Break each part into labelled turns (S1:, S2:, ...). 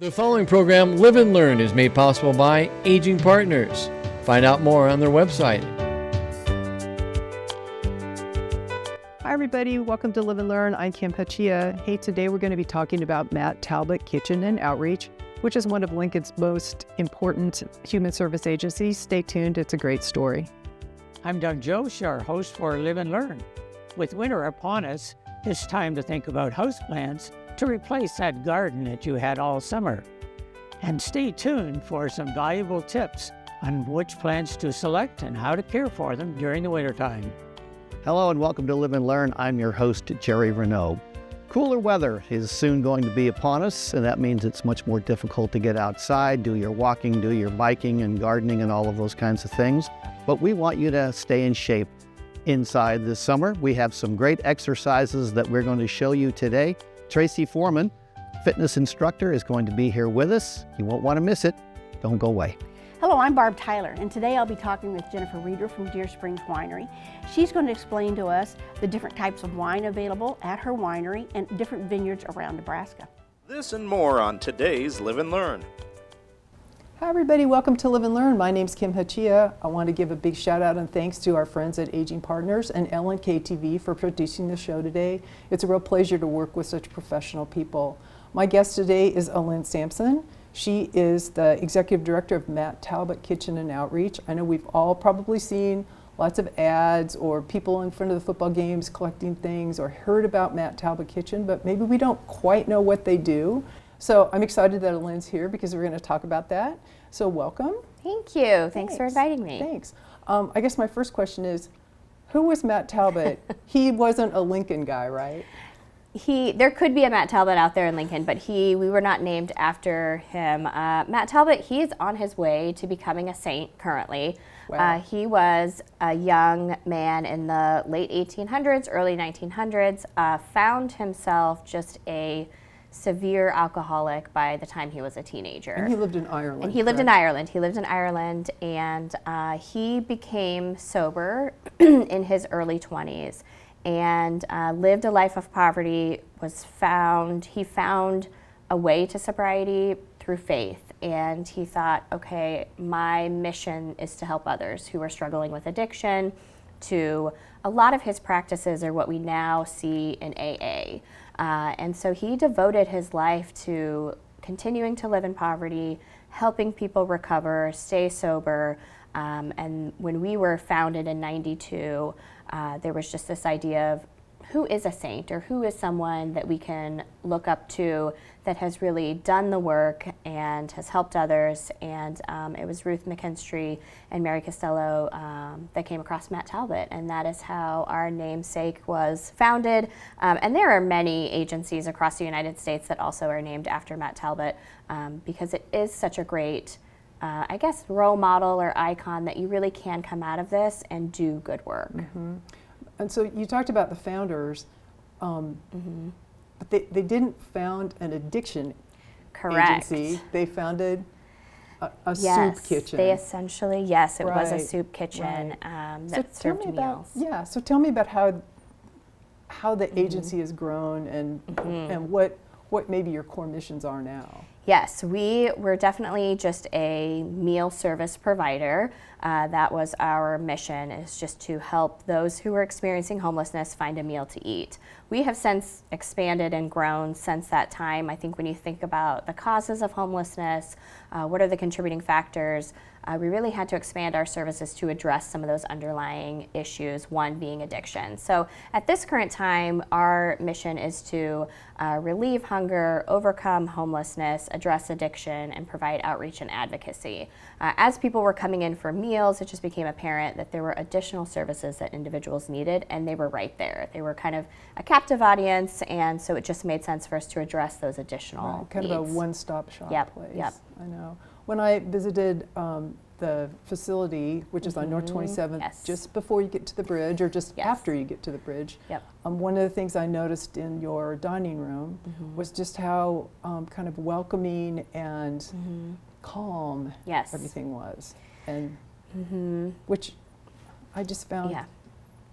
S1: The following program, Live and Learn, is made possible by Aging Partners. Find out more on their website.
S2: Hi everybody, welcome to Live and Learn. I'm Kim Hachia. Hey, today we're going to be talking about Matt Talbot Kitchen and Outreach, which is one of Lincoln's most important human service agencies. Stay tuned, it's a great story.
S3: I'm Doug Joshar, host for Live and Learn. With winter upon us, it's time to think about houseplants to replace that garden that you had all summer. And stay tuned for some valuable tips on which plants to select and how to care for them during the wintertime.
S4: Hello and welcome to Live and Learn. I'm your host, Jerry Renaud. Cooler weather is soon going to be upon us, and that means it's much more difficult to get outside, do your walking, do your biking and gardening and all of those kinds of things. But we want you to stay in shape inside this summer. We have some great exercises that we're going to show you today. Tracy Foreman, fitness instructor, is going to be here with us. You won't want to miss it. Don't go away.
S5: Hello, I'm Barb Tyler, and today I'll be talking with Jennifer Reeder from Deer Springs Winery. She's going to explain to us the different types of wine available at her winery and different vineyards around Nebraska.
S6: This and more on today's Live and Learn.
S2: Hi everybody, welcome to Live and Learn. My name's Kim Hachia. I want to give a big shout out and thanks to our friends at Aging Partners and LNK TV for producing the show today. It's a real pleasure to work with such professional people. My guest today is Alyn Sampson. She is the Executive Director of Matt Talbot Kitchen and Outreach. I know we've all probably seen lots of ads or people in front of the football games collecting things or heard about Matt Talbot Kitchen, but maybe we don't quite know what they do. So I'm excited that Alyn's here because we're going to talk about that. So welcome.
S7: Thank you. Thanks for inviting me.
S2: Thanks. I guess my first question is, who was Matt Talbot? He wasn't a Lincoln guy, right?
S7: There could be a Matt Talbot out there in Lincoln, but we were not named after him. Matt Talbot, he is on his way to becoming a saint currently.
S2: Wow.
S7: He was a young man in the late 1800s, early 1900s, found himself just a severe alcoholic by the time he was a teenager.
S2: And he lived in Ireland.
S7: And he lived in Ireland. He lived in Ireland, and he became sober in his early 20s and lived a life of poverty. He found a way to sobriety through faith, and he thought, okay, my mission is to help others who are struggling with addiction. To a lot of his practices are what we now see in AA. And so he devoted his life to continuing to live in poverty, helping people recover, stay sober. And when we were founded in '92, there was just this idea of who is a saint or who is someone that we can look up to that has really done the work and has helped others. And it was Ruth McKinstry and Mary Costello that came across Matt Talbot, and that is how our namesake was founded. And there are many agencies across the United States that also are named after Matt Talbot because it is such a great role model or icon that you really can come out of this and do good work.
S2: Mm-hmm. And so you talked about the founders, but they didn't found an addiction agency. They founded a soup kitchen.
S7: They essentially, it was a
S2: Right.
S7: soup kitchen that
S2: So
S7: served meals.
S2: So tell me about how the agency has grown and what maybe your core missions are now.
S7: Yes, we were definitely just a meal service provider. That was our mission, is just to help those who were experiencing homelessness find a meal to eat. We have since expanded and grown since that time. I think when you think about the causes of homelessness, what are the contributing factors, we really had to expand our services to address some of those underlying issues, one being addiction. So at this current time, our mission is to relieve hunger, overcome homelessness, address addiction, and provide outreach and advocacy. As people were coming in for meals, it just became apparent that there were additional services that individuals needed, and they were right there. They were kind of a captive audience, and so it just made sense for us to address those additional
S2: Kind
S7: needs.
S2: of a one-stop shop place.
S7: Yep.
S2: I know. When I visited the facility, which is on North 27th,
S7: Yes.
S2: just before you get to the bridge or just
S7: Yes.
S2: after you get to the bridge,
S7: Yep.
S2: one of the things I noticed in your dining room was just how kind of welcoming and calm
S7: Yes.
S2: everything was. And which I just found
S7: Yeah.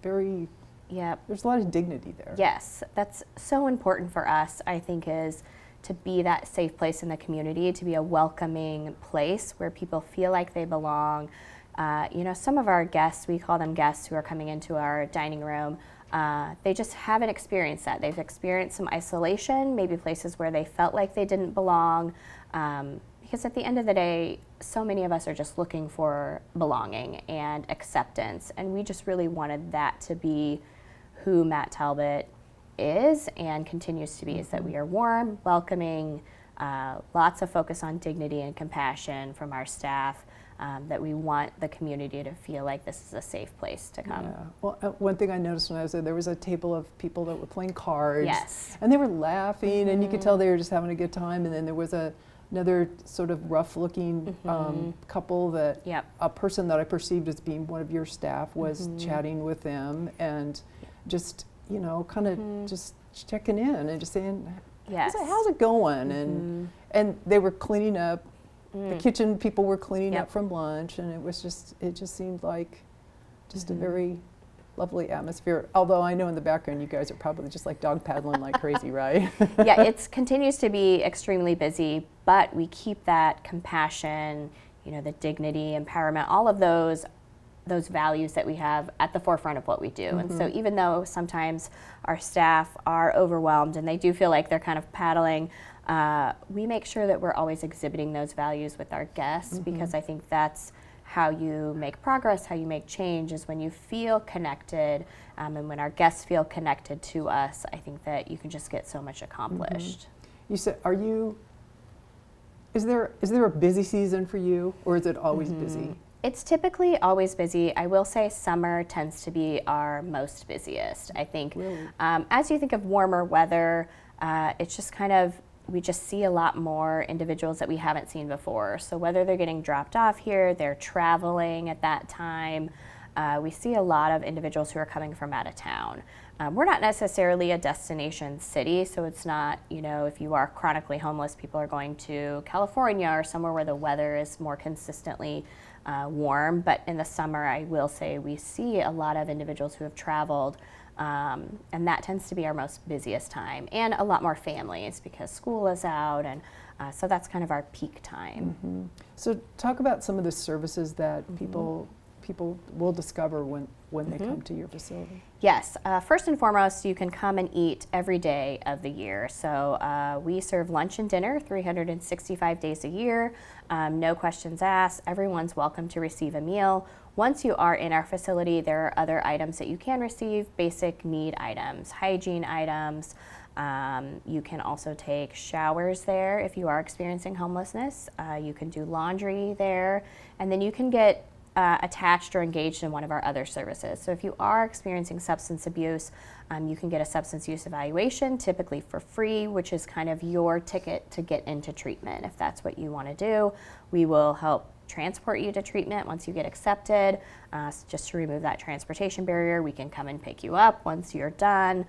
S2: very,
S7: Yep.
S2: there's a lot of dignity there.
S7: Yes, that's so important for us, I think, is to be that safe place in the community, to be a welcoming place where people feel like they belong. Some of our guests, we call them guests who are coming into our dining room, they just haven't experienced that. They've experienced some isolation, maybe places where they felt like they didn't belong. Because at the end of the day, so many of us are just looking for belonging and acceptance. And we just really wanted that to be who Matt Talbot is and continues to be, is that we are warm, welcoming, lots of focus on dignity and compassion from our staff, that we want the community to feel like this is a safe place to come.
S2: Yeah. Well, one thing I noticed when I was there was a table of people that were playing cards.
S7: Yes.
S2: And they were laughing, and you could tell they were just having a good time. And then there was another sort of rough-looking couple that
S7: Yep.
S2: a person that I perceived as being one of your staff was chatting with them and just, kind of just checking in and just saying,
S7: Yes.
S2: how's it going? And they were cleaning up. The kitchen people were cleaning
S7: Yep.
S2: up from lunch, and it just seemed like just a very lovely atmosphere. Although I know in the background you guys are probably just like dog paddling like crazy, right?
S7: Yeah, it continues to be extremely busy, but we keep that compassion, the dignity, empowerment, all of those values that we have at the forefront of what we do. And so even though sometimes our staff are overwhelmed and they do feel like they're kind of paddling, we make sure that we're always exhibiting those values with our guests, because I think that's how you make progress, how you make change, is when you feel connected, and when our guests feel connected to us. I think that you can just get so much accomplished.
S2: You said, is there a busy season for you, or is it always busy?
S7: It's typically always busy. I will say summer tends to be our most busiest. I think as you think of warmer weather, it's just kind of, we just see a lot more individuals that we haven't seen before. So whether they're getting dropped off here, they're traveling at that time, we see a lot of individuals who are coming from out of town. We're not necessarily a destination city, so it's not, if you are chronically homeless, people are going to California or somewhere where the weather is more consistently warm. But in the summer, I will say we see a lot of individuals who have traveled, and that tends to be our most busiest time, and a lot more families because school is out, and so that's kind of our peak time.
S2: So talk about some of the services that people will discover when they come to your facility.
S7: Yes, first and foremost, you can come and eat every day of the year. So we serve lunch and dinner 365 days a year, no questions asked. Everyone's welcome to receive a meal. Once you are in our facility, there are other items that you can receive, basic need items, hygiene items. You can also take showers there if you are experiencing homelessness. You can do laundry there, and then you can get attached or engaged in one of our other services. So if you are experiencing substance abuse, you can get a substance use evaluation, typically for free, which is kind of your ticket to get into treatment. If that's what you want to do, we will help transport you to treatment once you get accepted. Just to remove that transportation barrier, we can come and pick you up once you're done.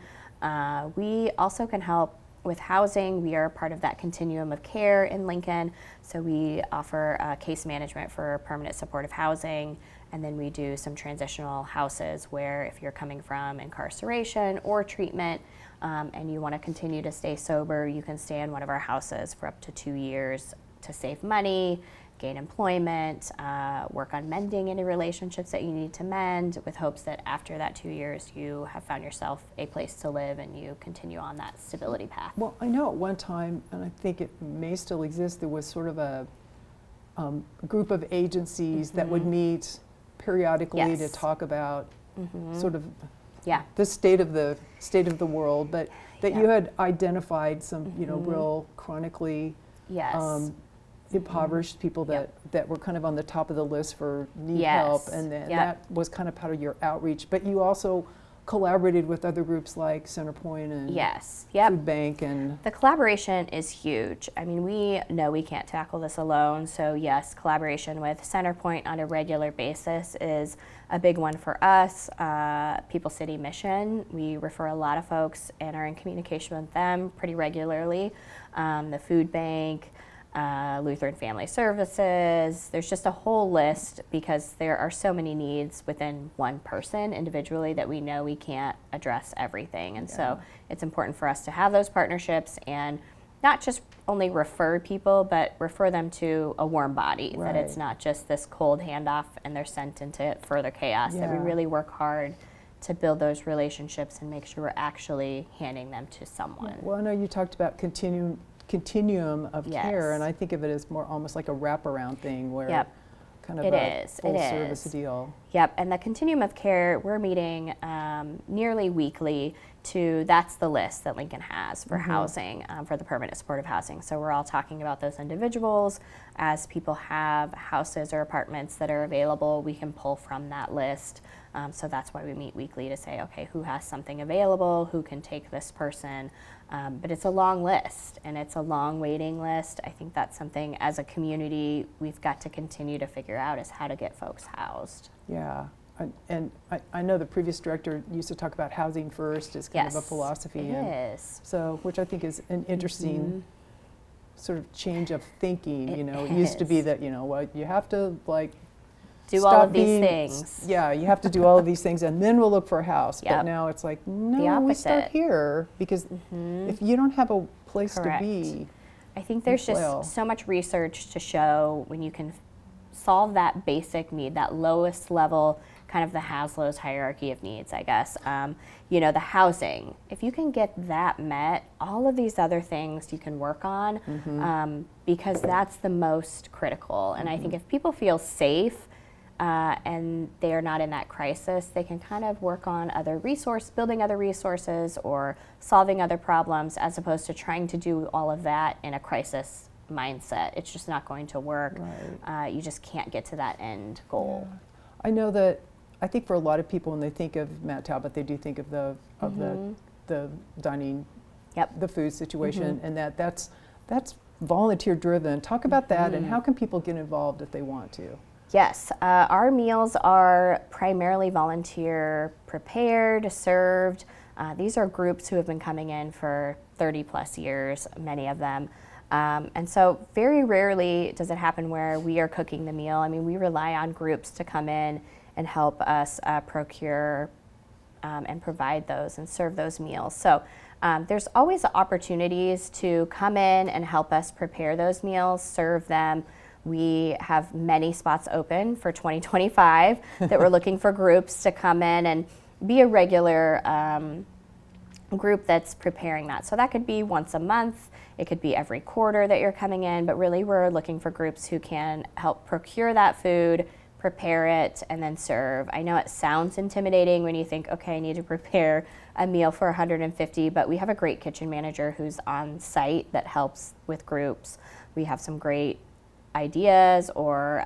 S7: We also can help with housing. We are part of that continuum of care in Lincoln, so we offer case management for permanent supportive housing, and then we do some transitional houses where if you're coming from incarceration or treatment and you want to continue to stay sober, you can stay in one of our houses for up to 2 years to save money, gain employment, work on mending any relationships that you need to mend, with hopes that after that 2 years you have found yourself a place to live and you continue on that stability path.
S2: Well, I know at one time, and I think it may still exist, there was sort of a group of agencies that would meet periodically to talk about sort of the state of the world, but that you had identified some real chronically impoverished people that were kind of on the top of the list for need help, and then that was kind of part of your outreach. But you also collaborated with other groups like Centerpoint and Food Bank, and
S7: the collaboration is huge. I mean, we know we can't tackle this alone, so yes, collaboration with Centerpoint on a regular basis is a big one for us. People City Mission, we refer a lot of folks and are in communication with them pretty regularly. The Food Bank, Lutheran Family Services. There's just a whole list, because there are so many needs within one person individually that we know we can't address everything. And so it's important for us to have those partnerships and not just only refer people, but refer them to a warm body, that it's
S2: Right.
S7: not just this cold handoff and they're sent into further chaos, that we
S2: Yeah.
S7: really work hard to build those relationships and make sure we're actually handing them to someone.
S2: Well, I know you talked about continuum of care,
S7: Yes.
S2: and I think of it as more almost like a wraparound thing where
S7: Yep.
S2: kind of
S7: It
S2: a
S7: is, it
S2: full service
S7: is.
S2: deal.
S7: Yep, and the continuum of care, we're meeting nearly weekly that's the list that Lincoln has for housing, for the permanent supportive housing. So we're all talking about those individuals. As people have houses or apartments that are available, we can pull from that list. So that's why we meet weekly to say, okay, who has something available, who can take this person. But it's a long list, and it's a long waiting list. I think that's something as a community we've got to continue to figure out is how to get folks housed.
S2: Yeah. And I know the previous director used to talk about housing first as kind of a philosophy.
S7: It
S2: and
S7: is.
S2: so, which I think is an interesting sort of change of thinking.
S7: It
S2: It used to be
S7: is.
S2: that, well, you have to
S7: Do all
S2: stop
S7: of these
S2: being-
S7: things.
S2: Yeah, you have to do all of these things and then we'll look for a house. But
S7: Yep.
S2: now it's like, no, we start
S7: opposite.
S2: here because if you don't have a place
S7: Correct.
S2: to be,
S7: I think there's just
S2: Well.
S7: so much research to show when you can solve that basic need, that lowest level, kind of the Maslow's hierarchy of needs, I guess. The housing. If you can get that met, all of these other things you can work on because that's the most critical. And I think if people feel safe and they are not in that crisis, they can kind of work on building other resources or solving other problems as opposed to trying to do all of that in a crisis mindset. It's just not going to work.
S2: Right.
S7: You just can't get to that end goal.
S2: I know that I think for a lot of people when they think of Matt Talbot, they do think of the dining,
S7: Yep.
S2: the food situation, and that's volunteer driven. Talk about that and how can people get involved if they want to?
S7: Yes, our meals are primarily volunteer prepared, served. These are groups who have been coming in for 30 plus years, many of them. And so very rarely does it happen where we are cooking the meal. I mean, we rely on groups to come in and help us procure and provide those and serve those meals. So there's always opportunities to come in and help us prepare those meals, serve them. We have many spots open for 2025 that we're looking for groups to come in and be a regular group that's preparing that. So that could be once a month, it could be every quarter that you're coming in, but really we're looking for groups who can help procure that food, prepare it, and then serve. I know it sounds intimidating when you think, okay, I need to prepare a meal for 150, but we have a great kitchen manager who's on site that helps with groups. We have some great ideas or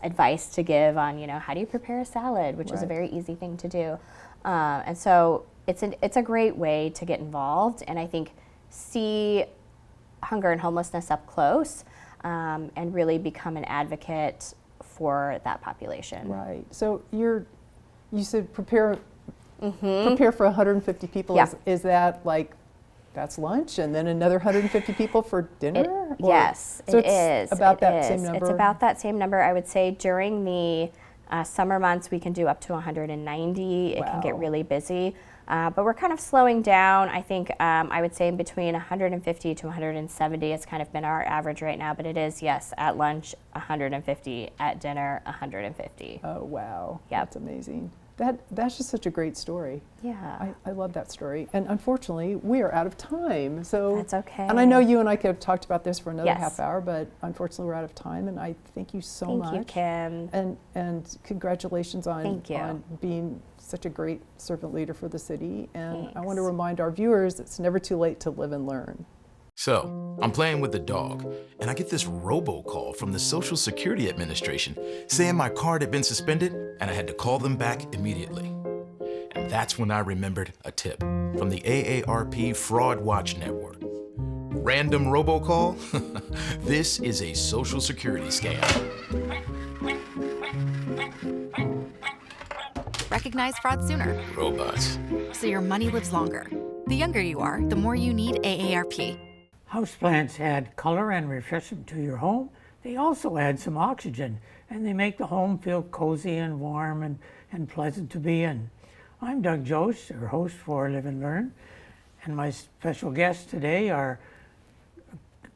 S7: advice to give on, how do you prepare a salad, which is a
S2: Right.
S7: very easy thing to do. And so it's a great way to get involved and I think see hunger and homelessness up close and really become an advocate for that population.
S2: Right. So you said prepare for 150 people.
S7: Yeah.
S2: Is that like that's lunch and then another 150 people for dinner? Or-
S7: Yes,
S2: so
S7: it
S2: it's
S7: is.
S2: about
S7: It
S2: that
S7: is.
S2: same number.
S7: It's about that same number. I would say during the summer months we can do up to 190. It can get
S2: Wow.
S7: really busy. But we're kind of slowing down. I think I would say in between 150 to 170 it's kind of been our average right now, but it is, yes, at lunch 150, at dinner 150.
S2: Oh wow.
S7: Yep.
S2: That's amazing. That's just such a great story.
S7: Yeah.
S2: I love that story. And unfortunately, we are out of time. So
S7: That's okay.
S2: And I know you and I could have talked about this for another
S7: Yes.
S2: half hour, but unfortunately we're out of time. And I thank you so much.
S7: Thank you, Kim.
S2: And congratulations on,
S7: Thank you.
S2: on being such a great servant leader for the city. And I want to
S7: Thanks.
S2: remind our viewers it's never too late to live and learn.
S8: So, I'm playing with the dog, and I get this robocall from the Social Security Administration saying my card had been suspended and I had to call them back immediately. And that's when I remembered a tip from the AARP Fraud Watch Network. Random robocall? This is a Social Security scam.
S9: Recognize fraud sooner,
S8: Robots.
S9: so your money lives longer. The younger you are, the more you need AARP.
S3: Houseplants add color and refreshment to your home. They also add some oxygen, and they make the home feel cozy and warm and pleasant to be in. I'm Doug Jost, your host for Live and Learn, and my special guests today are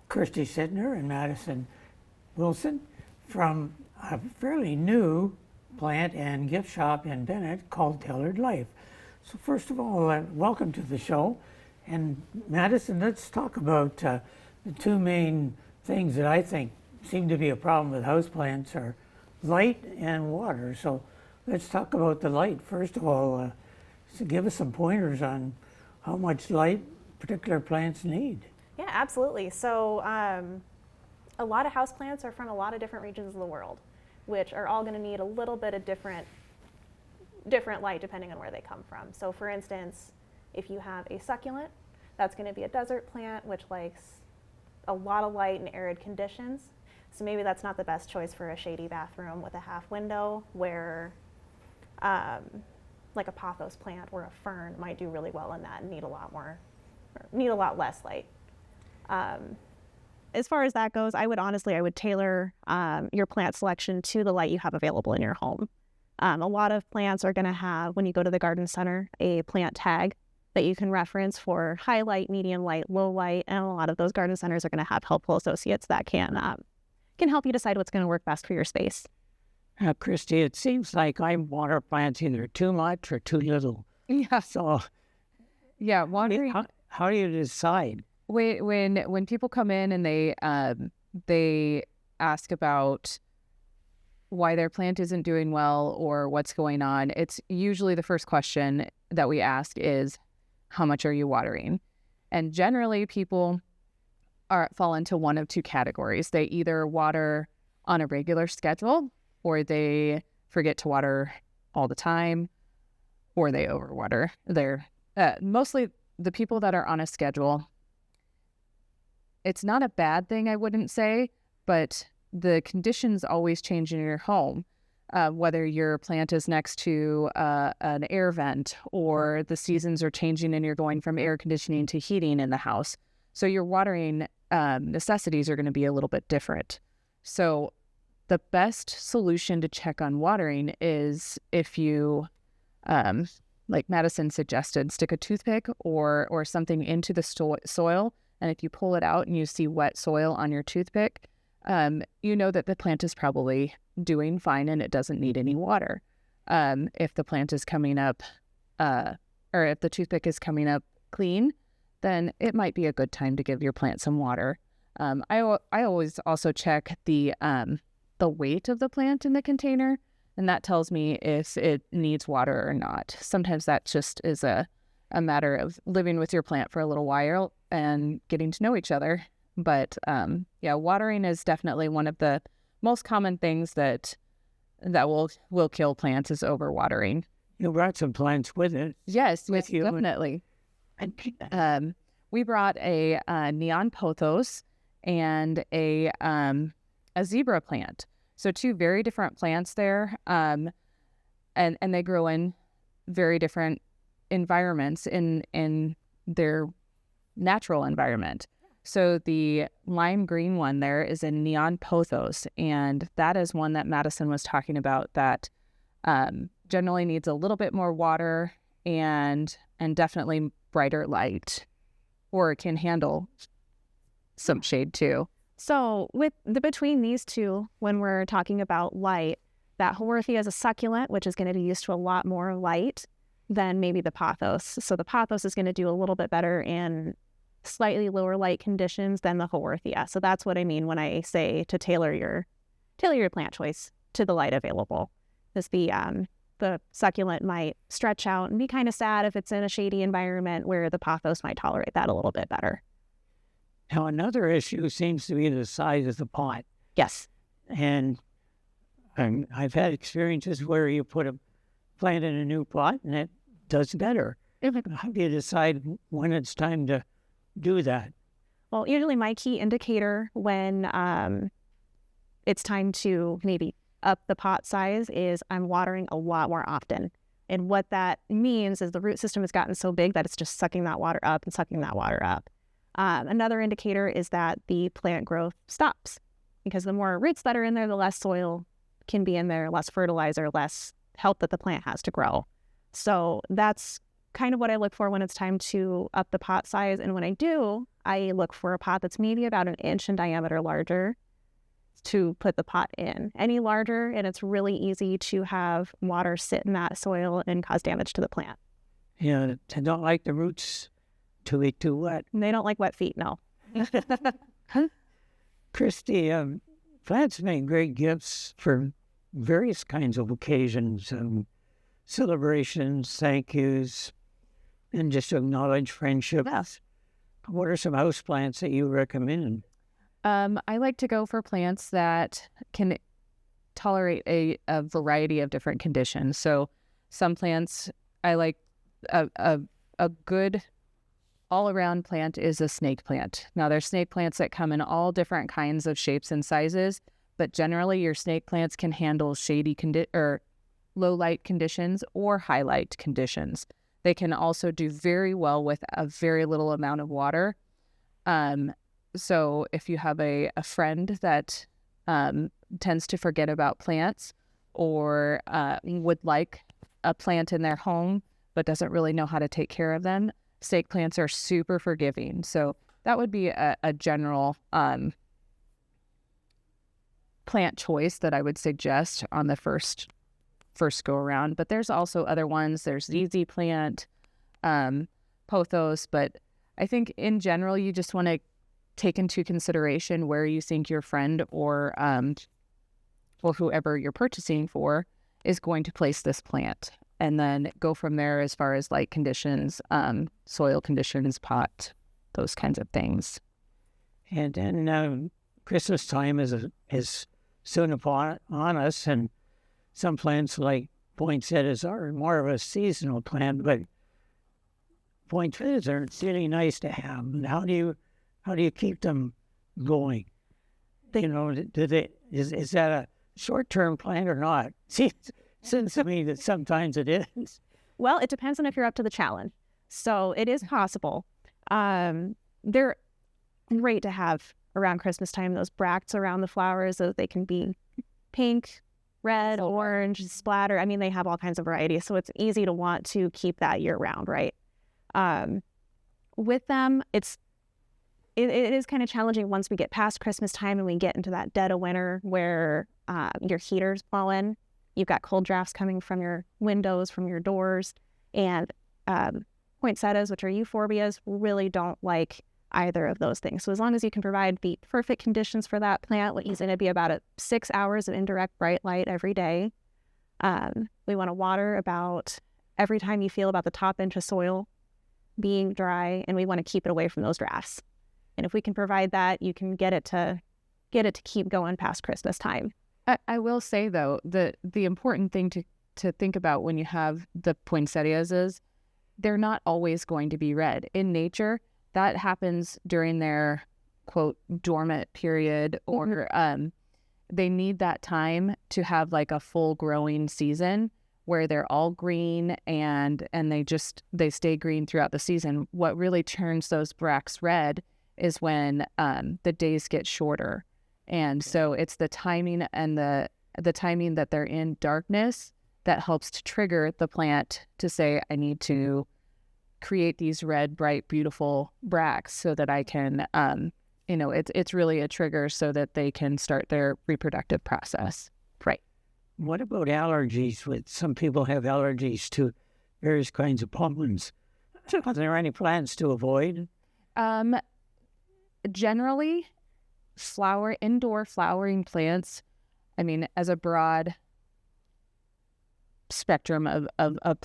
S3: Kirsty Sidner and Madison Wilson from a fairly new plant and gift shop in Bennett called Tailored Life. So first of all, welcome to the show. And Madison, let's talk about the two main things that I think seem to be a problem with houseplants are light and water. So let's talk about the light. First of all, so give us some pointers on how much light particular plants need.
S10: Yeah, absolutely. So a lot of houseplants are from a lot of different regions of the world, which are all going to need a little bit of different light depending on where they come from. So for instance, if you have a succulent, that's going to be a desert plant which likes a lot of light and arid conditions. So maybe that's not the best choice for a shady bathroom with a half window, where like a pothos plant or a fern might do really well in that and need a lot less light. As far as that goes, I would tailor your plant selection to the light you have available in your home. A lot of plants are going to have, when you go to the garden center, a plant tag that you can reference for high light, medium light, low light, and a lot of those garden centers are going to have helpful associates that can help you decide what's going to work best for your space.
S3: Christy, it seems like I water plants either too much or too little.
S11: Yeah.
S3: So,
S11: yeah, watering.
S3: How do you decide?
S11: When people come in and they ask about why their plant isn't doing well or what's going on, it's usually the first question that we ask is, how much are you watering? And generally people fall into one of two categories. They either water on a regular schedule, or they forget to water all the time, or they overwater. They're mostly the people that are on a schedule. It's not a bad thing, I wouldn't say, but the conditions always change in your home. Whether your plant is next to an air vent, or the seasons are changing and you're going from air conditioning to heating in the house. So your watering necessities are going to be a little bit different. So the best solution to check on watering is if you, like Madison suggested, stick a toothpick or something into the soil. And if you pull it out and you see wet soil on your toothpick, you know that the plant is probably doing fine and it doesn't need any water. If the plant is coming up, or if the toothpick is coming up clean, then it might be a good time to give your plant some water. I always also check the weight of the plant in the container, and that tells me if it needs water or not. Sometimes that just is a matter of living with your plant for a little while and getting to know each other. But yeah, watering is definitely one of the most common things that will kill plants is overwatering.
S3: You brought some plants with it.
S11: Yes,
S3: with you.
S11: Definitely. We brought a neon pothos and a zebra plant. So two very different plants there, and they grow in very different environments in their natural environment. So the lime green one there is a neon pothos, and that is one that Madison was talking about that generally needs a little bit more water and definitely brighter light, or it can handle some shade too.
S10: So between these two, when we're talking about light, that Haworthia is a succulent, which is going to be used to a lot more light than maybe the pothos. So the pothos is going to do a little bit better in slightly lower light conditions than the Haworthia. So that's what I mean when I say to tailor your plant choice to the light available. Because the succulent might stretch out and be kind of sad if it's in a shady environment, where the pothos might tolerate that a little bit better.
S3: Now, another issue seems to be the size of the pot.
S10: Yes.
S3: And I've had experiences where you put a plant in a new pot and it does better. How do you decide when it's time to do that?
S10: Well, usually my key indicator when it's time to maybe up the pot size is I'm watering a lot more often. And what that means is the root system has gotten so big that it's just sucking that water up and sucking that water up. Another indicator is that the plant growth stops, because the more roots that are in there, the less soil can be in there, less fertilizer, less help that the plant has to grow. So that's kind of what I look for when it's time to up the pot size. And when I do, I look for a pot that's maybe about an inch in diameter larger to put the pot in. Any larger, and it's really easy to have water sit in that soil and cause damage to the plant.
S3: Yeah, they don't like the roots to be too wet.
S10: And they don't like wet feet, no.
S3: Christy, plants make great gifts for various kinds of occasions, celebrations, thank yous, and just to acknowledge friendship.
S10: Yes.
S3: What are some house plants that you recommend?
S11: I like to go for plants that can tolerate a variety of different conditions. So some plants, I like a good all-around plant is a snake plant. Now, there's snake plants that come in all different kinds of shapes and sizes, but generally your snake plants can handle shady or low light conditions or high light conditions. They can also do very well with a very little amount of water. So if you have a friend that tends to forget about plants or would like a plant in their home but doesn't really know how to take care of them, snake plants are super forgiving. So that would be a general plant choice that I would suggest on the first go around. But there's also other ones. There's ZZ plant, pothos. But I think in general, you just want to take into consideration where you think your friend or whoever you're purchasing for is going to place this plant, and then go from there as far as light conditions, soil conditions, pot, those kinds of things.
S3: And then Christmas time is soon upon us, and some plants like poinsettias are more of a seasonal plant, but poinsettias are really nice to have. And how do you keep them going? You know, is that a short-term plant or not? Seems to me that sometimes it is.
S10: Well, it depends on if you're up to the challenge. So it is possible. They're great to have around Christmas time, those bracts around the flowers, so they can be pink, red, orange, splatter. I mean, they have all kinds of varieties, so it's easy to want to keep that year-round, right? With them, it is kind of challenging once we get past Christmas time and we get into that dead of winter where your heaters blow in. You've got cold drafts coming from your windows, from your doors, and poinsettias, which are euphorbias, really don't like either of those things. So as long as you can provide the perfect conditions for that plant, which is going to be about 6 hours of indirect bright light every day. We want to water about every time you feel about the top inch of soil being dry, and we want to keep it away from those drafts. And if we can provide that, you can get it to keep going past Christmas time.
S11: I will say, though, the important thing to think about when you have the poinsettias is they're not always going to be red. In nature, that happens during their, quote, dormant period, or they need that time to have like a full growing season where they're all green and they stay green throughout the season. What really turns those bracts red is when the days get shorter. And so it's the timing and the timing that they're in darkness that helps to trigger the plant to say, I need to create these red, bright, beautiful bracts so that I can, it's really a trigger so that they can start their reproductive process. Right.
S3: What about allergies? Some people have allergies to various kinds of pollens. Are there any plants to avoid?
S11: Generally, indoor flowering plants, I mean, as a broad spectrum of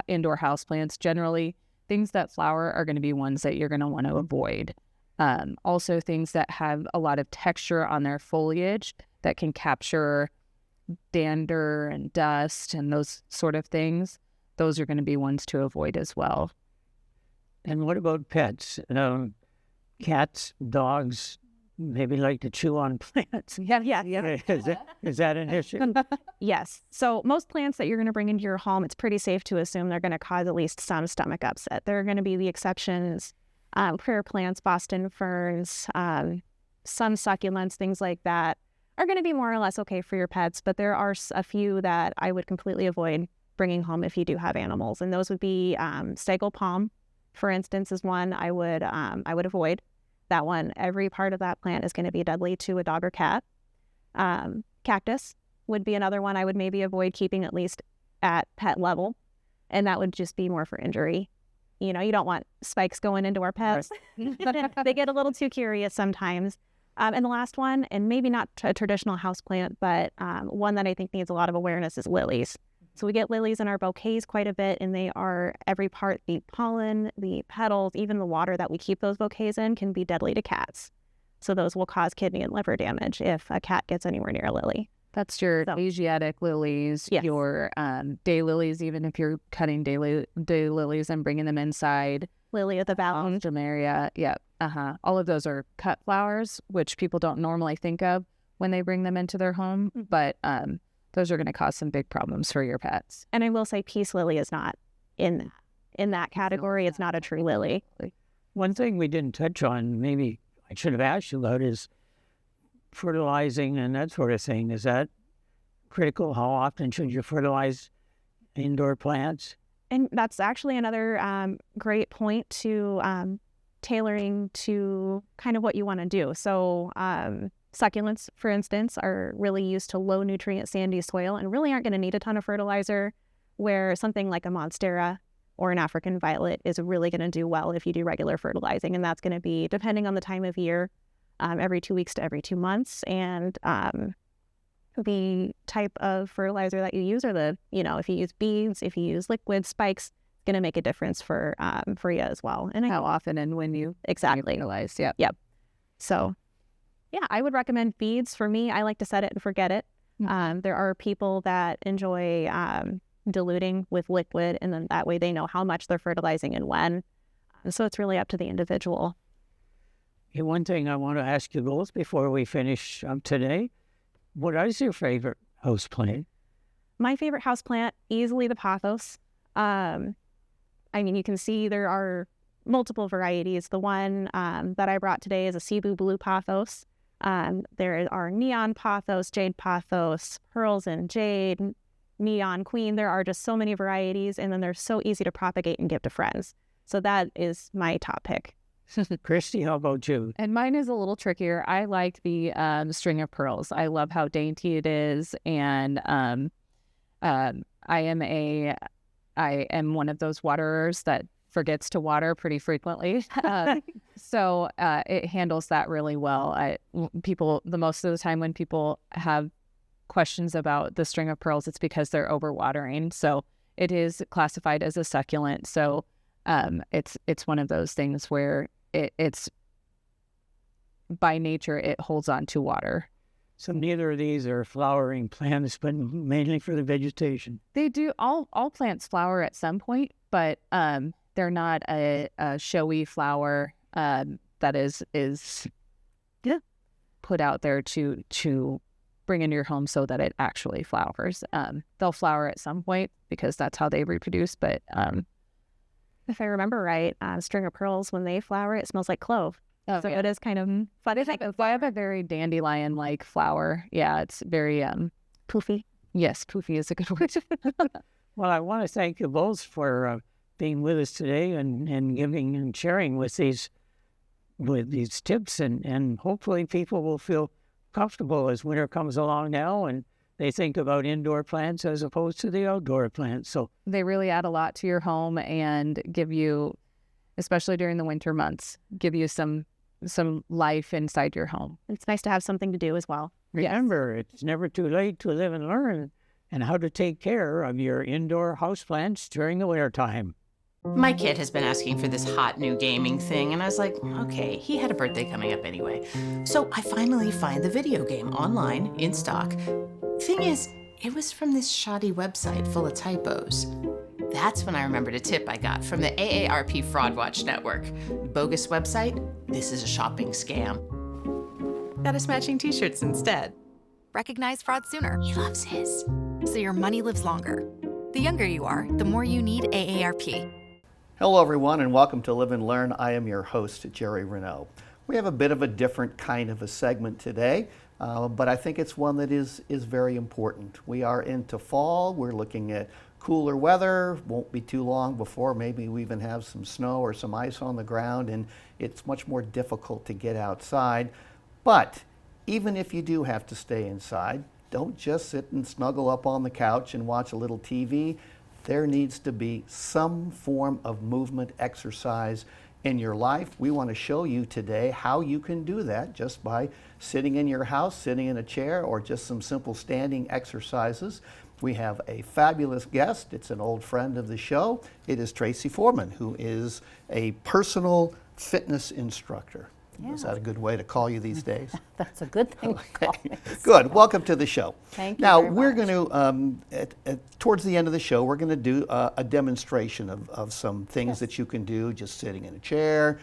S11: indoor house plants, generally things that flower are going to be ones that you're going to want to avoid. Also, things that have a lot of texture on their foliage that can capture dander and dust and those sort of things, those are going to be ones to avoid as well.
S3: And what about pets? Cats, dogs, maybe like to chew on plants.
S10: Yeah.
S3: Is that an issue?
S10: Yes. So most plants that you're going to bring into your home, it's pretty safe to assume they're going to cause at least some stomach upset. There are going to be the exceptions, prayer plants, Boston ferns, some succulents, things like that are going to be more or less okay for your pets, but there are a few that I would completely avoid bringing home if you do have animals. And those would be Stegel palm, for instance, is one I would avoid. That one, every part of that plant is going to be deadly to a dog or cat. Cactus would be another one I would maybe avoid keeping at least at pet level. And that would just be more for injury. You know, you don't want spikes going into our pets. They get a little too curious sometimes. And the last one, and maybe not a traditional houseplant, but one that I think needs a lot of awareness is lilies. So we get lilies in our bouquets quite a bit, and they are every part, the pollen, the petals, even the water that we keep those bouquets in can be deadly to cats. So those will cause kidney and liver damage if a cat gets anywhere near a lily.
S11: That's your Asiatic lilies,
S10: yes.
S11: Your daylilies, even if you're cutting daylilies and bringing them inside.
S10: Lily of the valley.
S11: Alstroemeria, yeah. All of those are cut flowers, which people don't normally think of when they bring them into their home, but those are going to cause some big problems for your pets.
S10: And I will say peace lily is not in that category. It's not a true lily.
S3: One thing we didn't touch on, maybe I should have asked you about, is fertilizing and that sort of thing. Is that critical? How often should you fertilize indoor plants?
S10: And that's actually another great point to tailoring to kind of what you want to do. So succulents, for instance, are really used to low nutrient sandy soil and really aren't going to need a ton of fertilizer, where something like a monstera or an African violet is really going to do well if you do regular fertilizing. And that's going to be, depending on the time of year, every 2 weeks to every 2 months. And the type of fertilizer that you use, or if you use beads, if you use liquid spikes, it's going to make a difference for you as well. And
S11: how often and when you fertilize. Yeah.
S10: Yep. So yeah, I would recommend beads. For me, I like to set it and forget it. There are people that enjoy diluting with liquid, and then that way they know how much they're fertilizing and when. And so it's really up to the individual.
S3: Okay, one thing I want to ask you both before we finish up today, what is your favorite houseplant?
S10: My favorite houseplant, easily the pothos. You can see there are multiple varieties. The one that I brought today is a Cebu blue pothos. There are neon pothos, jade pothos, pearls and jade, neon queen. There are just so many varieties, and then they're so easy to propagate and give to friends. So that is my top pick.
S3: Christy, how about you?
S11: And mine is a little trickier. I like the string of pearls. I love how dainty it is, and I am one of those waterers that forgets to water pretty frequently. So it handles that really well. Most of the time when people have questions about the string of pearls, it's because they're overwatering. So it is classified as a succulent. So it's one of those things where it's by nature, it holds on to water.
S3: So neither of these are flowering plants, but mainly for the vegetation.
S11: They do. All plants flower at some point, but they're not a showy flower that is put out there to bring into your home so that it actually flowers. They'll flower at some point because that's how they reproduce. But
S10: if I remember right, string of pearls, when they flower, it smells like clove.
S11: Oh,
S10: so
S11: yeah.
S10: it is kind of fun.
S11: It's like I have a very dandelion-like flower. Yeah, it's very
S10: poofy.
S11: Yes, poofy is a good word.
S3: Well, I want to thank you both for being with us today and giving and sharing with these tips, and hopefully people will feel comfortable as winter comes along now and they think about indoor plants as opposed to the outdoor plants. So
S11: they really add a lot to your home and give you, especially during the winter months, give you some life inside your home.
S10: It's nice to have something to do as well.
S3: Remember, It's never too late to live and learn, and how to take care of your indoor houseplants during the winter time.
S12: My kid has been asking for this hot new gaming thing, and I was like, okay, he had a birthday coming up anyway. So I finally find the video game online, in stock. Thing is, it was from this shoddy website full of typos. That's when I remembered a tip I got from the AARP Fraud Watch Network. Bogus website, this is a shopping scam. Got us matching t-shirts instead.
S9: Recognize fraud sooner.
S12: He loves his.
S9: So your money lives longer. The younger you are, the more you need AARP.
S4: Hello everyone, and welcome to Live and Learn. I am your host, Jerry Renaud. We have a bit of a different kind of a segment today, but I think it's one that is very important. We are into fall. We're looking at cooler weather. Won't be too long before maybe we even have some snow or some ice on the ground, and it's much more difficult to get outside. But even if you do have to stay inside, don't just sit and snuggle up on the couch and watch a little TV. There needs to be some form of movement exercise in your life. We want to show you today how you can do that just by sitting in your house, sitting in a chair, or just some simple standing exercises. We have a fabulous guest. It's an old friend of the show. It is Tracy Foreman, who is a personal fitness instructor.
S13: Yeah.
S4: Is that a good way to call you these days?
S13: That's a good thing to call me.
S4: Good. Welcome to the show.
S13: Thank you
S4: Now,
S13: very
S4: we're
S13: much.
S4: going to, towards the end of the show, we're going to do a demonstration of some things that you can do just sitting in a chair,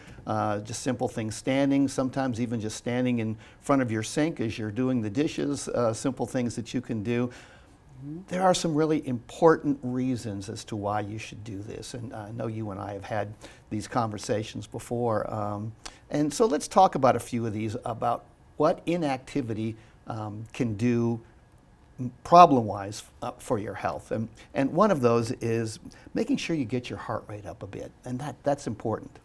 S4: just simple things standing, sometimes even just standing in front of your sink as you're doing the dishes, simple things that you can do. There are some really important reasons as to why you should do this, and I know you and I have had these conversations before. And so let's talk about a few of these, about what inactivity can do problem-wise for your health. And one of those is making sure you get your heart rate up a bit, and that's important.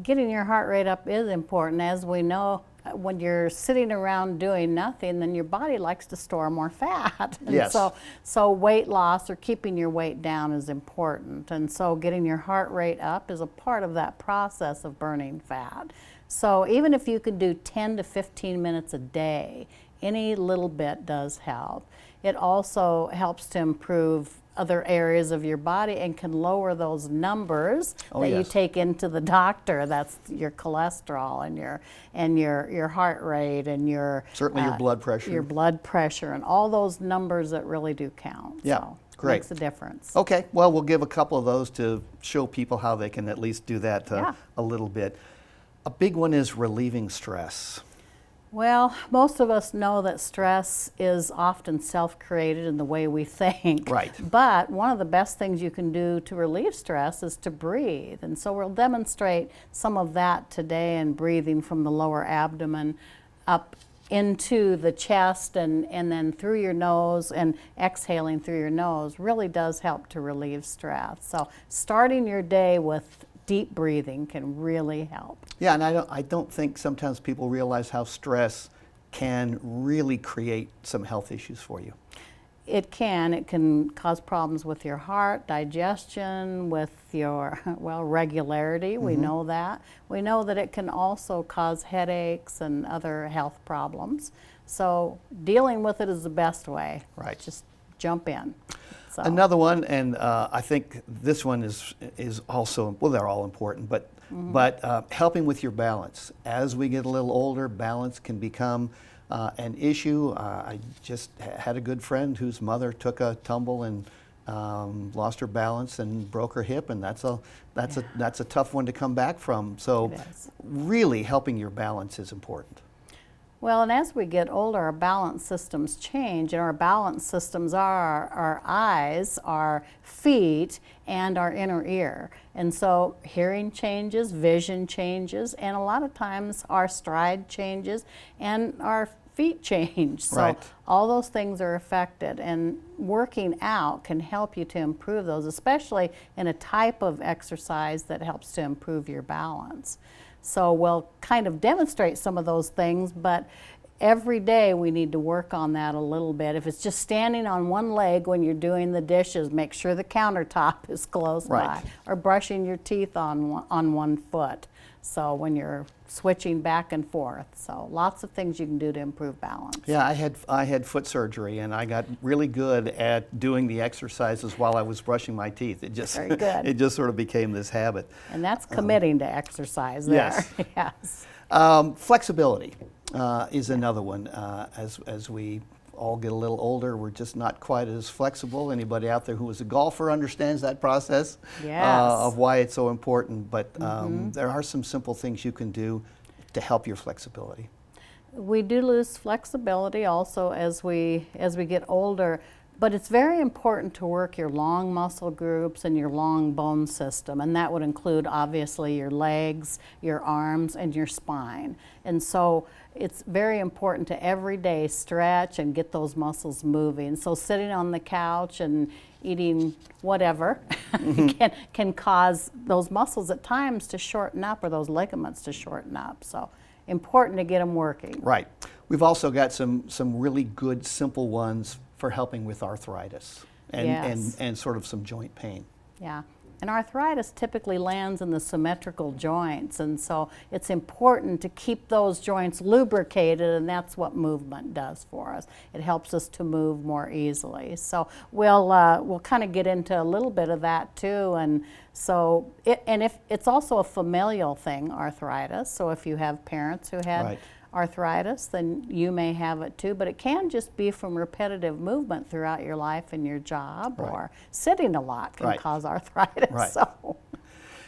S13: Getting your heart rate up is important. As we know, when you're sitting around doing nothing, then your body likes to store more fat. And
S4: Yes.
S13: so weight loss or keeping your weight down is important. And so getting your heart rate up is a part of that process of burning fat. So even if you could do 10 to 15 minutes a day, any little bit does help. It also helps to improve other areas of your body and can lower those numbers that you take into the doctor. That's your cholesterol and your heart rate and your
S4: certainly your blood pressure.
S13: Your blood pressure and all those numbers that really do count.
S4: Yeah,
S13: so
S4: great.
S13: Makes a difference.
S4: Okay, well, we'll give a couple of those to show people how they can at least do that a little bit. A big one is relieving stress.
S13: Well, most of us know that stress is often self-created in the way we think.
S4: Right.
S13: But one of the best things you can do to relieve stress is to breathe. And so we'll demonstrate some of that today, and breathing from the lower abdomen up into the chest and then through your nose, and exhaling through your nose really does help to relieve stress. So starting your day with deep breathing can really help.
S4: Yeah, and I don't think sometimes people realize how stress can really create some health issues for you.
S13: It can cause problems with your heart, digestion, with your, well, regularity. We know that. We know that it can also cause headaches and other health problems. So dealing with it is the best way.
S4: Right.
S13: Just jump in. So.
S4: Another one, and I think this one is also, well, they're all important, but helping with your balance. As we get a little older, balance can become an issue. I just had a good friend whose mother took a tumble and lost her balance and broke her hip, and that's a tough one to come back from. So really helping your balance is important.
S13: Well, and as we get older, our balance systems change, and our balance systems are our eyes, our feet, and our inner ear. And so hearing changes, vision changes, and a lot of times our stride changes and our feet change. So all those things are affected, and working out can help you to improve those, especially in a type of exercise that helps to improve your balance. So we'll kind of demonstrate some of those things, but every day we need to work on that a little bit. If it's just standing on one leg when you're doing the dishes, make sure the countertop is close by, or brushing your teeth on one foot. So when you're switching back and forth, so lots of things you can do to improve balance.
S4: Yeah, I had foot surgery, and I got really good at doing the exercises while I was brushing my teeth. It just
S13: Very good.
S4: It just sort of became this habit.
S13: And that's committing to exercise there.
S4: Yes.
S13: Yes.
S4: Flexibility is another one. As we all get a little older, we're just not quite as flexible. Anybody out there who is a golfer understands that process of why it's so important. But there are some simple things you can do to help your flexibility.
S13: We do lose flexibility also as we get older, but it's very important to work your long muscle groups and your long bone system, and that would include obviously your legs, your arms, and your spine. And so it's very important to every day stretch and get those muscles moving. So sitting on the couch and eating whatever can cause those muscles at times to shorten up, or those ligaments to shorten up. So important to get them working.
S4: Right. We've also got some really good simple ones for helping with arthritis and sort of some joint pain.
S13: Yeah. And arthritis typically lands in the symmetrical joints, and so it's important to keep those joints lubricated, and that's what movement does for us. It helps us to move more easily. So we'll kind of get into a little bit of that too. And so if it's also a familial thing, arthritis. So if you have parents who had arthritis, then you may have it too, but it can just be from repetitive movement throughout your life and your job, or sitting a lot can cause arthritis.
S4: Right.
S13: So,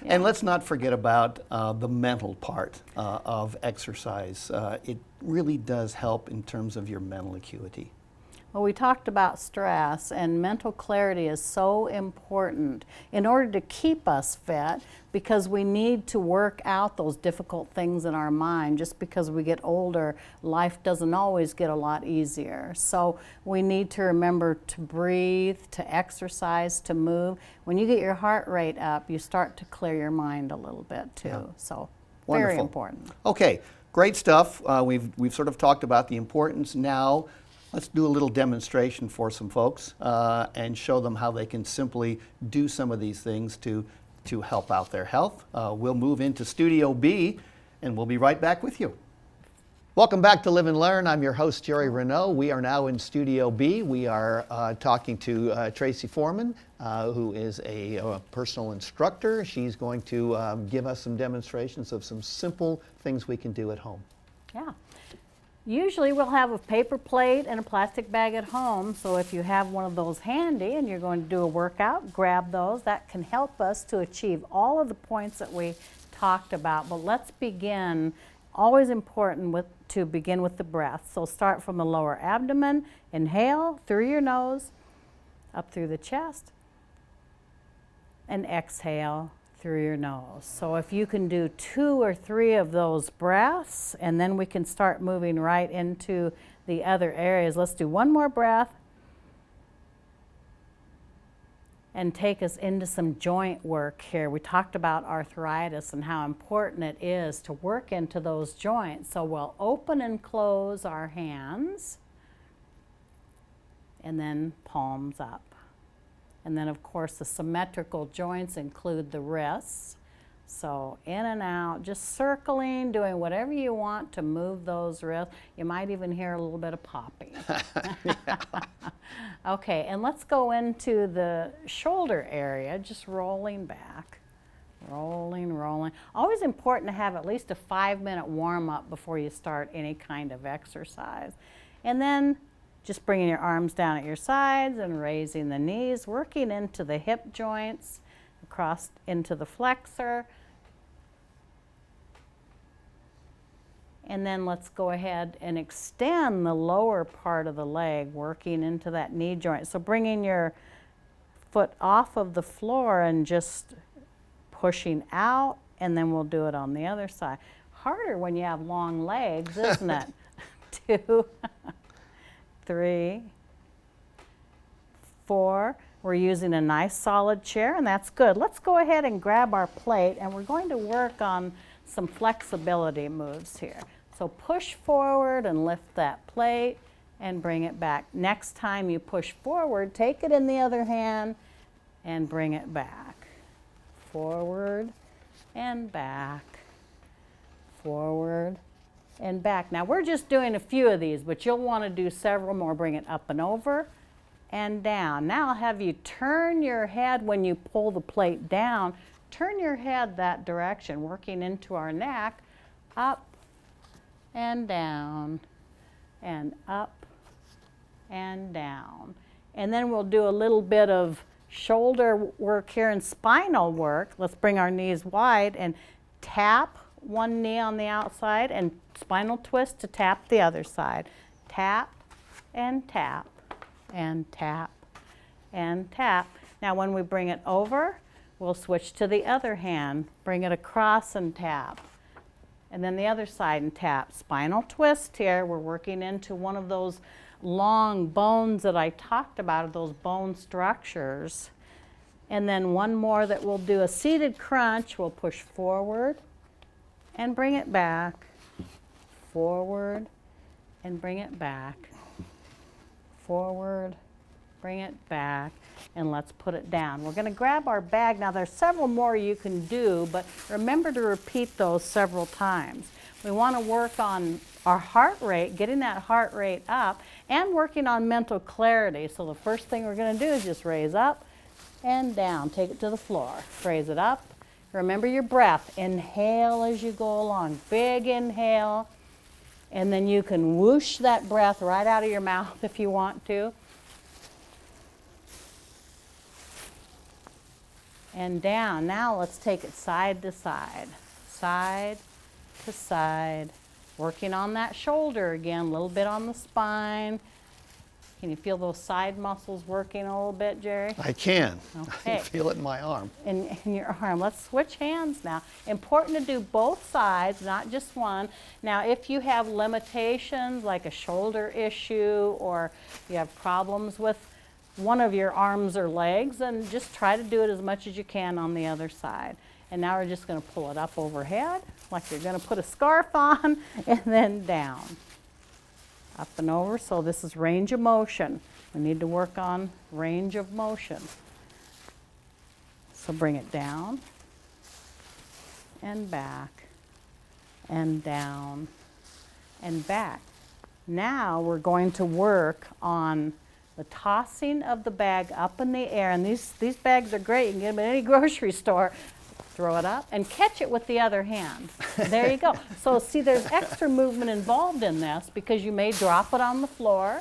S4: And let's not forget about the mental part of exercise. It really does help in terms of your mental acuity.
S13: Well, we talked about stress, and mental clarity is so important in order to keep us fit, because we need to work out those difficult things in our mind. Just because we get older, life doesn't always get a lot easier. So we need to remember to breathe, to exercise, to move. When you get your heart rate up, you start to clear your mind a little bit too.
S4: Yeah.
S13: So
S4: Wonderful.
S13: very important.
S4: Okay, great stuff. We've sort of talked about the importance. Now let's do a little demonstration for some folks and show them how they can simply do some of these things to help out their health. We'll move into Studio B, and we'll be right back with you. Welcome back to Live and Learn. I'm your host, Jerry Renaud. We are now in Studio B. We are talking to Tracy Foreman, who is a personal instructor. She's going to give us some demonstrations of some simple things we can do at home.
S13: Yeah. Usually we'll have a paper plate and a plastic bag at home, so if you have one of those handy and you're going to do a workout, grab those. That can help us to achieve all of the points that we talked about. But let's begin, always important to begin with the breath. So start from the lower abdomen, inhale through your nose, up through the chest, and exhale through your nose. So if you can do 2 or 3 of those breaths, and then we can start moving right into the other areas. Let's do one more breath and take us into some joint work here. We talked about arthritis and how important it is to work into those joints. So we'll open and close our hands, and then palms up. And then, of course, the symmetrical joints include the wrists. So in and out, just circling, doing whatever you want to move those wrists. You might even hear a little bit of popping. Okay, and let's go into the shoulder area, just rolling back. Rolling, rolling. Always important to have at least a 5-minute warm-up before you start any kind of exercise. And then just bringing your arms down at your sides and raising the knees, working into the hip joints, across into the flexor. And then let's go ahead and extend the lower part of the leg, working into that knee joint. So bringing your foot off of the floor and just pushing out, and then we'll do it on the other side. Harder when you have long legs, isn't it? 2, 3, 4. We're using a nice solid chair, and that's good. Let's go ahead and grab our plate, and we're going to work on some flexibility moves here. So push forward and lift that plate and bring it back. Next time you push forward, take it in the other hand and bring it back. Forward and back. Forward and back. Now we're just doing a few of these, but you'll want to do several more. Bring it up and over and down. Now I'll have you turn your head when you pull the plate down. Turn your head that direction, working into our neck, up and down, and up and down. And then we'll do a little bit of shoulder work here and spinal work. Let's bring our knees wide and tap one knee on the outside and spinal twist to tap the other side. Tap and tap and tap and tap. Now when we bring it over, we'll switch to the other hand. Bring it across and tap. And then the other side and tap. Spinal twist here. We're working into one of those long bones that I talked about, are those bone structures. And then one more that we'll do, a seated crunch. We'll push forward and bring it back, forward and bring it back, forward, bring it back, and let's put it down. We're going to grab our bag. Now there's several more you can do, but remember to repeat those several times. We want to work on our heart rate, getting that heart rate up, and working on mental clarity. So the first thing we're going to do is just raise up and down. Take it to the floor. Raise it up. Remember your breath. Inhale as you go along. Big inhale. And then you can whoosh that breath right out of your mouth if you want to. And down. Now let's take it side to side. Side to side. Working on that shoulder again, a little bit on the spine. Can you feel those side muscles working a little bit, Jerry?
S4: I can.
S13: Okay.
S4: I feel it in my arm.
S13: In your arm. Let's switch hands now. Important to do both sides, not just one. Now, if you have limitations like a shoulder issue or you have problems with one of your arms or legs, then just try to do it as much as you can on the other side. And now we're just going to pull it up overhead like you're going to put a scarf on, and then down. Up and over. So this is range of motion. We need to work on range of motion. So bring it down and back and down and back. Now we're going to work on the tossing of the bag up in the air. And these bags are great. You can get them at any grocery store. Throw it up and catch it with the other hand. There you go. So see, there's extra movement involved in this because you may drop it on the floor.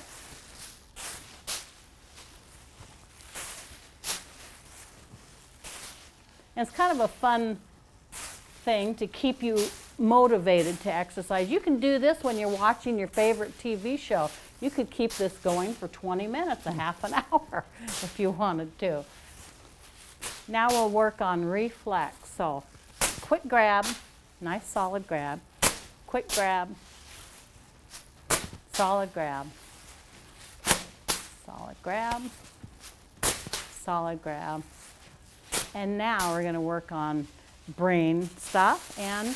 S13: And it's kind of a fun thing to keep you motivated to exercise. You can do this when you're watching your favorite TV show. You could keep this going for 20 minutes, a half an hour, if you wanted to. Now we'll work on reflex. So quick grab, nice solid grab, quick grab, solid grab, solid grab, solid grab. And now we're going to work on brain stuff and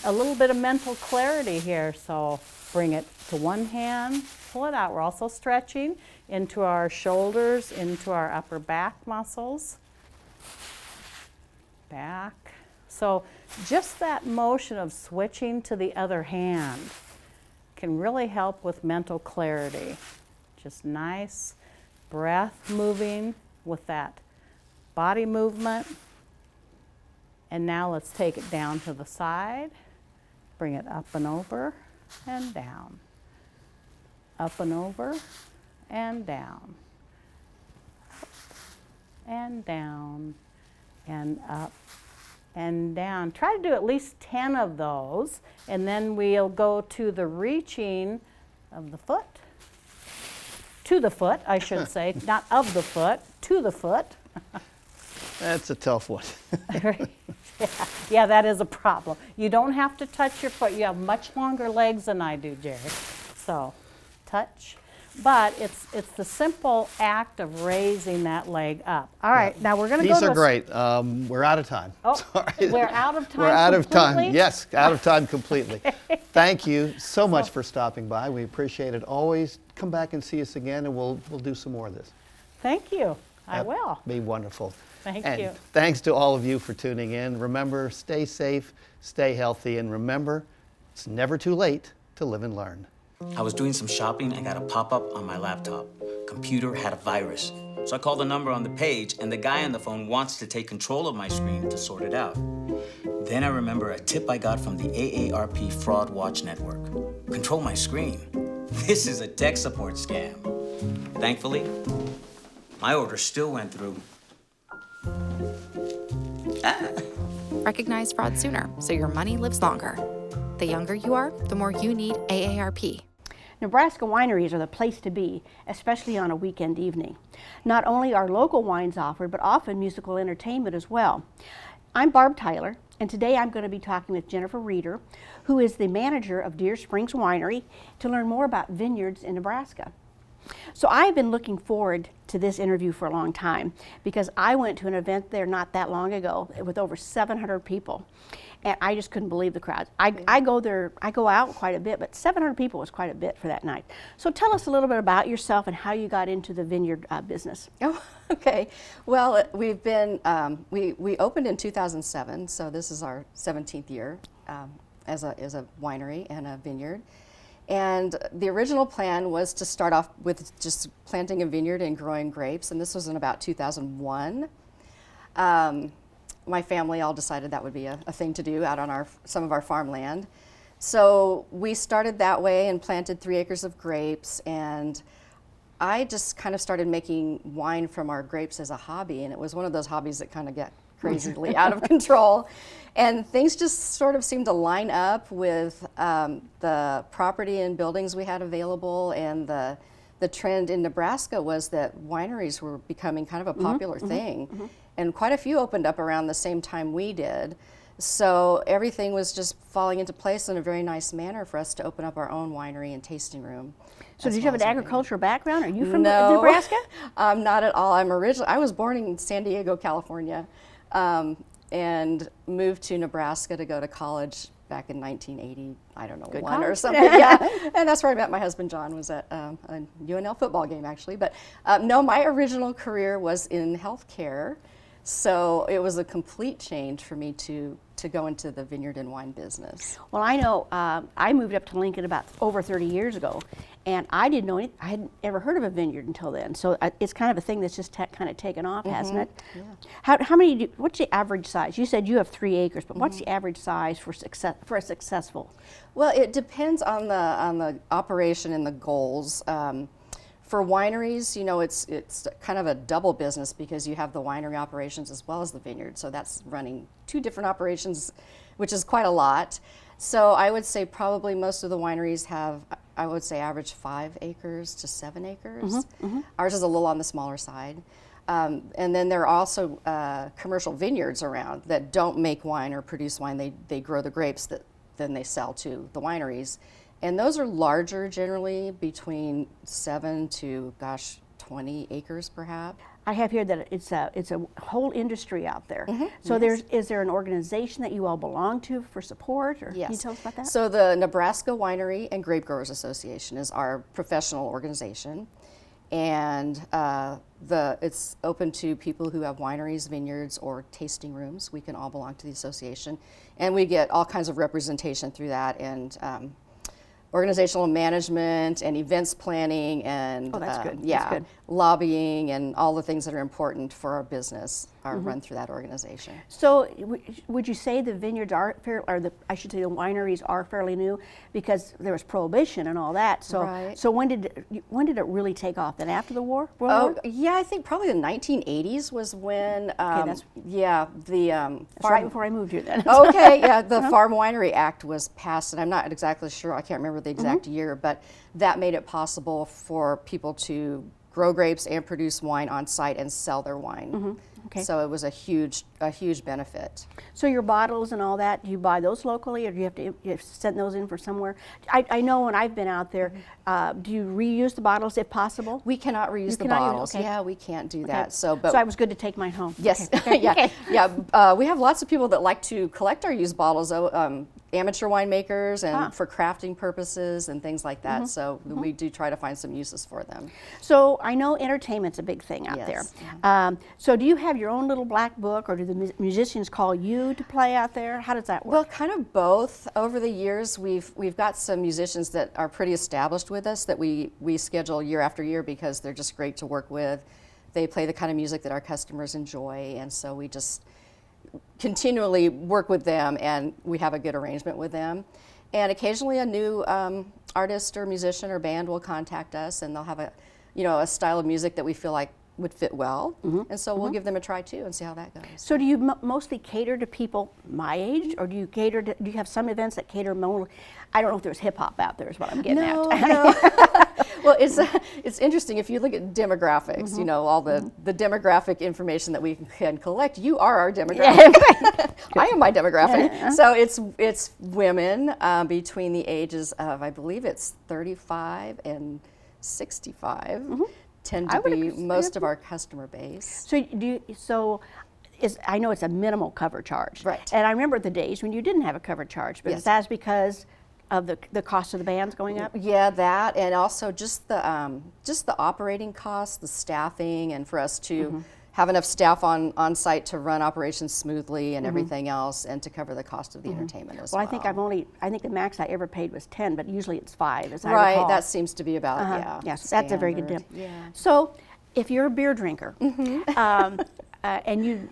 S13: a little bit of mental clarity here. So bring it to one hand, pull it out. We're also stretching into our shoulders, into our upper back muscles. Back. So just that motion of switching to the other hand can really help with mental clarity. Just nice breath moving with that body movement. And now let's take it down to the side. Bring it up and over and down. Up and over and down. Up and down. And up and down. Try to do at least 10 of those, and then we'll go to the reaching of the foot, to the foot, I should say, not of the foot, to the foot.
S4: That's a tough one.
S13: Yeah, that is a problem. You don't have to touch your foot. You have much longer legs than I do, Jerry. So, touch. But it's the simple act of raising that leg up. All right, now we're going to go to
S4: These are great. We're out of time.
S13: Oh,
S4: sorry.
S13: We're out of time.
S4: We're out of time.
S13: completely?
S4: Yes, out of time completely. Thank you so much for stopping by. We appreciate it always. Come back and see us again, and we'll do some more of this.
S13: Thank you. I will.
S4: Be wonderful.
S13: Thank
S4: and
S13: you.
S4: Thanks to all of you for tuning in. Remember, stay safe, stay healthy, and remember, it's never too late to live and learn.
S14: I was doing some shopping and got a pop-up on my laptop. Computer had a virus. So I called the number on the page, and the guy on the phone wants to take control of my screen to sort it out. Then I remember a tip I got from the AARP Fraud Watch Network. Control my screen. This is a tech support scam. Thankfully, my order still went through.
S9: Recognize fraud sooner so your money lives longer. The younger you are, the more you need AARP.
S5: Nebraska wineries are the place to be, especially on a weekend evening. Not only are local wines offered, but often musical entertainment as well. I'm Barb Tyler, and today I'm going to be talking with Jennifer Reeder, who is the manager of Deer Springs Winery, to learn more about vineyards in Nebraska. So I've been looking forward to this interview for a long time because I went to an event there not that long ago with over 700 people. And I just couldn't believe the crowds. I go there, I go out quite a bit, but 700 people was quite a bit for that night. So tell us a little bit about yourself and how you got into the vineyard business.
S15: Oh, okay. Well, we've been, we opened in 2007, so this is our 17th year as a winery and a vineyard. And the original plan was to start off with just planting a vineyard and growing grapes, and this was in about 2001. My family all decided that would be a thing to do out on some of our farmland. So we started that way and planted 3 acres of grapes, and I just kind of started making wine from our grapes as a hobby, and it was one of those hobbies that kind of get crazily out of control. And things just sort of seemed to line up with the property and buildings we had available, and the trend in Nebraska was that wineries were becoming kind of a popular thing. And quite a few opened up around the same time we did. So everything was just falling into place in a very nice manner for us to open up our own winery and tasting room.
S5: So did you have an agricultural background? Are you from
S15: No,
S5: Nebraska?
S15: Not at all. I was born in San Diego, California, and moved to Nebraska to go to college back in 1980, I don't know,
S5: Good
S15: one or
S5: college.
S15: something. Yeah, and that's where I met my husband John, was at a UNL football game actually. But no, my original career was in healthcare. So it was a complete change for me to go into the vineyard and wine business.
S5: Well, I know I moved up to Lincoln about over 30 years ago, and I didn't know anything. I hadn't ever heard of a vineyard until then. So it's kind of a thing that's just kind of taken off, hasn't it?
S15: Yeah.
S5: How many? What's the average size? You said you have 3 acres, but what's the average size for a successful?
S15: Well, it depends on the operation and the goals. For wineries, you know, it's kind of a double business because you have the winery operations as well as the vineyard. So that's running 2 different operations, which is quite a lot. So I would say probably most of the wineries have, I would say, average 5 acres to 7 acres. Ours is a little on the smaller side. And then there are also commercial vineyards around that don't make wine or produce wine. They grow the grapes that then they sell to the wineries. And those are larger, generally between 7 to 20 acres perhaps.
S5: I have here that it's a whole industry out there. So
S15: Yes.
S5: is there an organization that you all belong to for support, or
S15: Yes.
S5: can you tell us about that?
S15: So the Nebraska Winery and Grape Growers Association is our professional organization, and it's open to people who have wineries, vineyards, or tasting rooms. We can all belong to the association, and we get all kinds of representation through that, and organizational management and events planning and
S5: that's good.
S15: Yeah,
S5: That's good.
S15: lobbying and all the things that are important for our business are run through that organization.
S5: So would you say the vineyards are I should say the wineries are fairly new, because there was prohibition and all that. So
S15: Right.
S5: so when did it really take off? Then after the war? World
S15: Oh
S5: War?
S15: yeah, I think probably the 1980s was when.
S5: that's-
S15: yeah, the
S5: That's right before I moved here then.
S15: Okay, yeah, the Farm Winery Act was passed, and I'm not exactly sure, I can't remember the exact year, but that made it possible for people to grow grapes and produce wine on site and sell their wine.
S5: Okay.
S15: So it was a huge benefit.
S5: So your bottles and all that, do you buy those locally, or do you have to send those in for somewhere? I know when I've been out there, do you reuse the bottles if possible?
S15: We cannot reuse the
S5: cannot use-
S15: bottles.
S5: okay.
S15: Yeah, we can't do
S5: Okay.
S15: that. So
S5: I was good to take mine home.
S15: Yes,
S5: Okay.
S15: yeah,
S5: Okay.
S15: yeah. We have lots of people that like to collect our used bottles, though, amateur winemakers and for crafting purposes and things like that. So we do try to find some uses for them.
S5: So I know entertainment's a big thing out
S15: Yes.
S5: there. So do you have your own little black book, or do the musicians call you to play out there? How does that work?
S15: Well, kind of both. Over the years, we've got some musicians that are pretty established with us that we schedule year after year because they're just great to work with. They play the kind of music that our customers enjoy, and so we just continually work with them, and we have a good arrangement with them. And occasionally a new artist or musician or band will contact us, and they'll have a style of music that we feel like would fit well, and so we'll give them a try too and see how that goes.
S5: So do you mostly cater to people my age, or do you have some events that cater more? I don't know if there's hip hop out there is what I'm getting at.
S15: No. Well, it's interesting if you look at demographics. You know, all the demographic information that we can collect. You are our demographic. I am my demographic. So it's women between the ages of, I believe it's 35 and 65
S5: Mm-hmm.
S15: tend to be most of our customer base.
S5: So I know it's a minimal cover charge.
S15: Right.
S5: And I remember the days when you didn't have a cover charge, but
S15: Yes.
S5: that's because of the cost of the bands going up?
S15: Yeah, that, and also just the operating costs, the staffing, and for us to have enough staff on site to run operations smoothly and everything else, and to cover the cost of the entertainment as well.
S5: Well, I think the max I ever paid was 10, but usually it's 5, as I
S15: Right,
S5: recall.
S15: that seems to be about,
S5: Yes, that's a very good deal.
S15: standard. Yeah.
S5: So, if you're a beer drinker, and you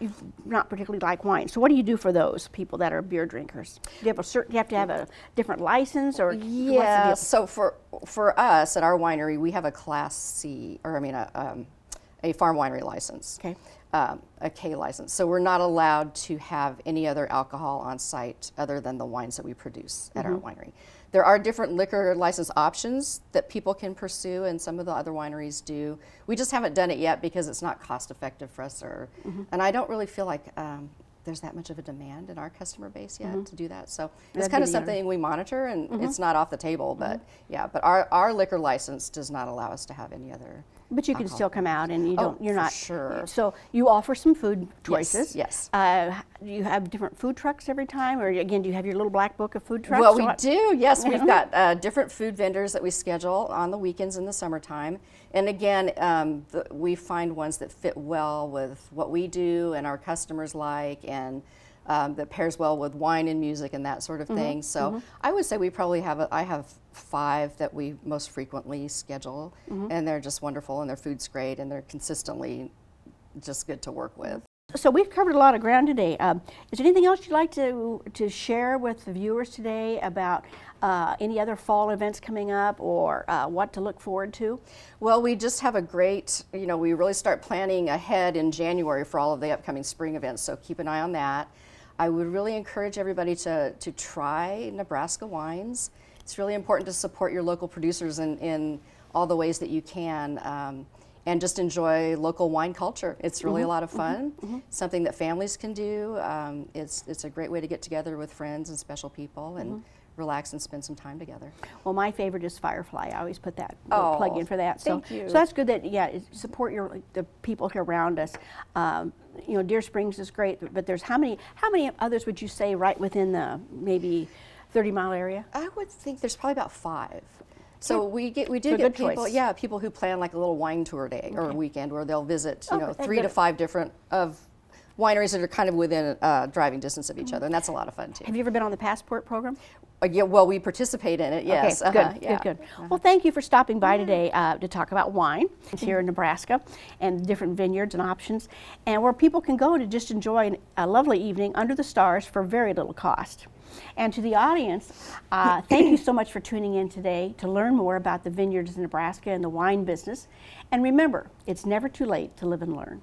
S5: not particularly like wine, so what do you do for those people that are beer drinkers? Do you have to have a different license, or
S15: Yeah, so for us at our winery, we have a Class C, or I mean a farm winery license.
S5: Okay.
S15: A K license. So we're not allowed to have any other alcohol on site other than the wines that we produce at our winery. There are different liquor license options that people can pursue, and some of the other wineries do. We just haven't done it yet because it's not cost effective for us, and I don't really feel like there's that much of a demand in our customer base yet to do that. So it's kind of something we monitor, and it's not off the table, but yeah, but our liquor license does not allow us to have any other.
S5: But you can still come out, and you're not
S15: sure.
S5: So you offer some food choices.
S15: Yes.
S5: You have different food trucks every time, or again, do you have your little black book of food trucks?
S15: Well, we do. Yes, we've got different food vendors that we schedule on the weekends in the summertime, and again, we find ones that fit well with what we do and our customers like, and that pairs well with wine and music and that sort of thing. So I would say we probably have I have 5 that we most frequently schedule, and they're just wonderful, and their food's great, and they're consistently just good to work with.
S5: So we've covered a lot of ground today. Is there anything else you'd like to share with the viewers today about any other fall events coming up, or what to look forward to?
S15: Well, we just have a great, we really start planning ahead in January for all of the upcoming spring events, so keep an eye on that. I would really encourage everybody to try Nebraska wines. It's really important to support your local producers in all the ways that you can, and just enjoy local wine culture. It's really a lot of fun, something that families can do. It's a great way to get together with friends and special people and relax and spend some time together.
S5: Well, my favorite is Firefly. I always put that little plug in for that. So,
S15: thank you.
S5: So that's good that, support the people here around us. Deer Springs is great, but there's how many others would you say right within the maybe 30-mile area?
S15: I would think there's probably about 5. So we do
S5: a
S15: get
S5: good
S15: people,
S5: choice.
S15: People who plan like a little wine tour day or a weekend where they'll visit, 3
S5: good.
S15: to 5 different wineries that are kind of within driving distance of each other, and that's a lot of fun too.
S5: Have you ever been on the Passport program?
S15: Yeah, well, we participate in it, yes.
S5: Okay, good. Well, thank you for stopping by today to talk about wine here in Nebraska and different vineyards and options, and where people can go to just enjoy a lovely evening under the stars for very little cost. And to the audience, thank you so much for tuning in today to learn more about the vineyards in Nebraska and the wine business. And remember, it's never too late to live and learn.